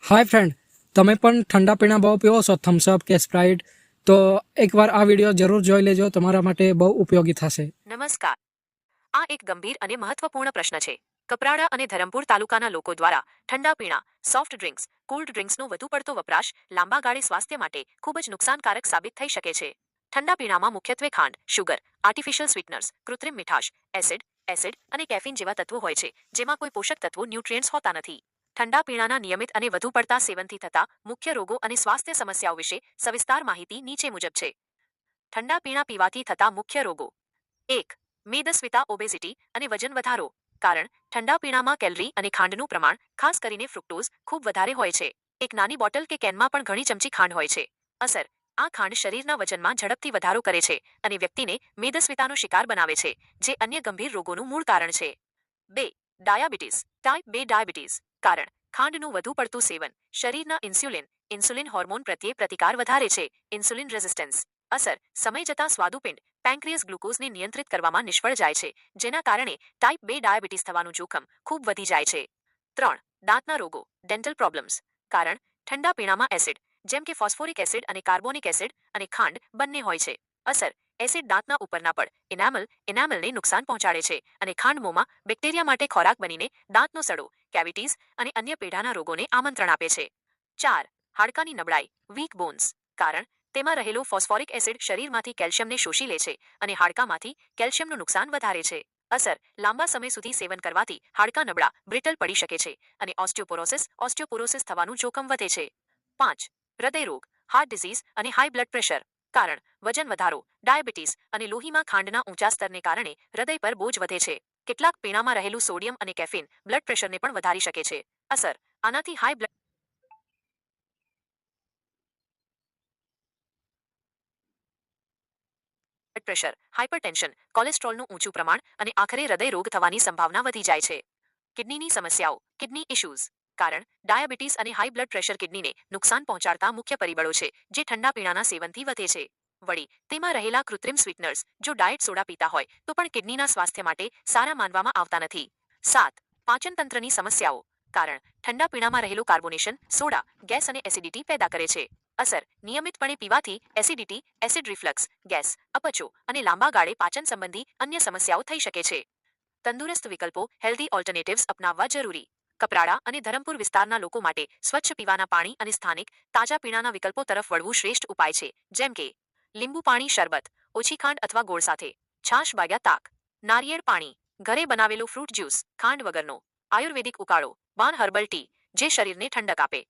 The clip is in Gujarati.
હાય ફ્રેન્ડ, તમે પણ ઠંડા પીણા બહુ પીવો છો, થમ્સઅપ કે સ્પ્રાઇટ? તો એકવાર આ વિડીયો જરૂર જોઈ લેજો, તમારા માટે બહુ ઉપયોગી થશે. નમસ્કાર. આ એક ગંભીર અને મહત્વપૂર્ણ પ્રશ્ન છે. કપરાડા અને ધરમપુર તાલુકાના લોકો દ્વારા ઠંડા પીણા, સોફ્ટ ડ્રિંક્સ, કોલ્ડ ડ્રિંક્સનો વધુ પડતો વપરાશ લાંબા ગાળે સ્વાસ્થ્ય માટે ખૂબ જ નુકસાનકારક સાબિત થઈ શકે છે. ઠંડા પીણામાં મુખ્યત્વે ખાંડ, શુગર, આર્ટિફિશિયલ સ્વીટનર્સ, કૃત્રિમ મીઠાશ, એસિડ અને કેફીન જેવા તત્વો હોય છે, જેમાં કોઈ પોષક તત્વો ન્યુટ્રિયન્ટ્સ હોતા નથી. ઠંડા પીણાના નિયમિત અને વધુ પડતા સેવનથી થતા મુખ્ય રોગો અને સ્વાસ્થ્ય સમસ્યાઓ વિશે સવિસ્તાર માહિતી નીચે મુજબ છે. ઠંડા પીણા પીવાથી થતા મુખ્ય રોગો. 1. મેદસ્વીતા ઓબેસિટી અને વજન વધારો. કારણ ઠંડા પીણામાં કેલરી અને ખાંડનું પ્રમાણ, ખાસ કરીને ફ્રુક્ટોઝ, ખૂબ વધારે હોય છે. એક નાની બોટલ કે કેનમાં પણ ઘણી ચમચી ખાંડ હોય છે. અસર: આ ખાંડ શરીરના વજનમાં ઝડપથી વધારો કરે છે અને વ્યક્તિને મેદસ્વીતાનો શિકાર બનાવે છે, જે અન્ય ગંભીર રોગોનું મૂળ કારણ છે. 2. Diabetes, type 2 diabetes. કારણ ખાંડનું વધુ પડતું સેવન શરીરના ઇન્સ્યુલિન હોર્મોન પ્રત્યે પ્રતિકાર વધારે છે. Insulin resistance. અસર: સમય જતાં સ્વાદુપિંડ પેન્ક્રિયસ ગ્લુકોઝને નિયંત્રિત કરવામાં નિષ્ફળ જાય છે, જેના કારણે ટાઈપ 2 ડાયાબિટીસ થવાનું જોખમ ખૂબ વધી જાય છે. 3. દાંતના રોગો, ડેન્ટલ પ્રોબ્લેમ્સ. કારણ ઠંડા પીણામાં એસિડ, જેમ કે ફોસ્ફોરિક એસિડ અને કાર્બોનિક એસિડ અને ખાંડ બંને હોય છે. અસર: એસિડ દાંતના ઉપરના પડ એનામલને નુકસાન પહોંચાડે છે અને ખાંડ મોંમાં બેક્ટેરિયા માટે ખોરાક બનીને દાંતનો સડો, કેવિટીઝ અને અન્ય પેઢાના રોગોને આમંત્રણ આપે છે. 4. હાડકાની નબળાઈ, વીક બોન્સ. કારણ તેમાં રહેલો ફોસ્ફોરિક એસિડ શરીરમાંથી કેલ્શિયમને શોષી લે છે અને હાડકામાંથી કેલ્શિયમનું નુકસાન વધારે છે. અસર: લાંબા સમય સુધી સેવન કરવાથી હાડકાં નબળા, બ્રિટલ પડી શકે છે અને ઓસ્ટિયોપોરોસિસ થવાનું જોખમ વધે છે. 5. હૃદય રોગ, હાર્ટ ડિઝીઝ અને હાઈ બ્લડ પ્રેશર. કારણ વજન વધારો, ડાયાબિટીસ અને લોહીમાં ખાંડના ઊંચા સ્તરને કારણે હૃદય પર બોજ વધે છે. કેટલાક પીણામાં રહેલું સોડિયમ અને કેફીન બ્લડ પ્રેશરને પણ વધારી શકે છે. અસર: આનાથી હાઈ બ્લડ પ્રેશર, હાઇપરટેન્શન, કોલેસ્ટ્રોલનું ઊંચું પ્રમાણ અને આખરે હૃદય રોગ થવાની સંભાવના વધી જાય છે. કિડનીની સમસ્યાઓ, કિડની ઇશ્યુઝ. કારણ ડાયાબિટીસ અને હાઈ બ્લડ પ્રેશર કિડનીને નુકસાન પહોંચાડતા મુખ્ય પરિબળો છે, જે ઠંડા પીણાના સેવનથી વધે છે. વળી, તેમાં રહેલા કૃત્રિમ સ્વીટનર્સ જો ડાયટ સોડા પીતા હોય તો પણ કિડનીના સ્વાસ્થ્ય માટે સારા માનવામાં આવતા નથી. 7. પાચનતંત્રની સમસ્યાઓ. કારણ ઠંડા પીણામાં રહેલું કાર્બોનેશન સોડા ગેસ અને એસિડિટી પેદા કરે છે. અસર: નિયમિતપણે પીવાથી એસિડિટી, એસિડ રિફ્લક્સ, ગેસ, અપચો અને લાંબા ગાળે પાચન સંબંધી અન્ય સમસ્યાઓ થઈ શકે છે. તંદુરસ્ત વિકલ્પો, હેલ્ધી ઓલ્ટરનેટિવ્સ અપનાવવા જરૂરી. કપરાડા અને ધરમપુર વિસ્તારના લોકો માટે સ્વચ્છ પીવાના પાણી અને સ્થાનિક તાજા પીણાના વિકલ્પો તરફ વળવું શ્રેષ્ઠ ઉપાય છે, જેમ કે લીંબુ પાણી શરબત, ઓછી ખાંડ અથવા ગોળ સાથે, છાશ બાગ્યા તાક, નારિયેળ પાણી, ઘરે બનાવેલું ફ્રૂટ જ્યુસ, ખાંડ વગરનો, આયુર્વેદિક ઉકાળો, બાન હર્બલ ટી, જે શરીરને ઠંડક આપે.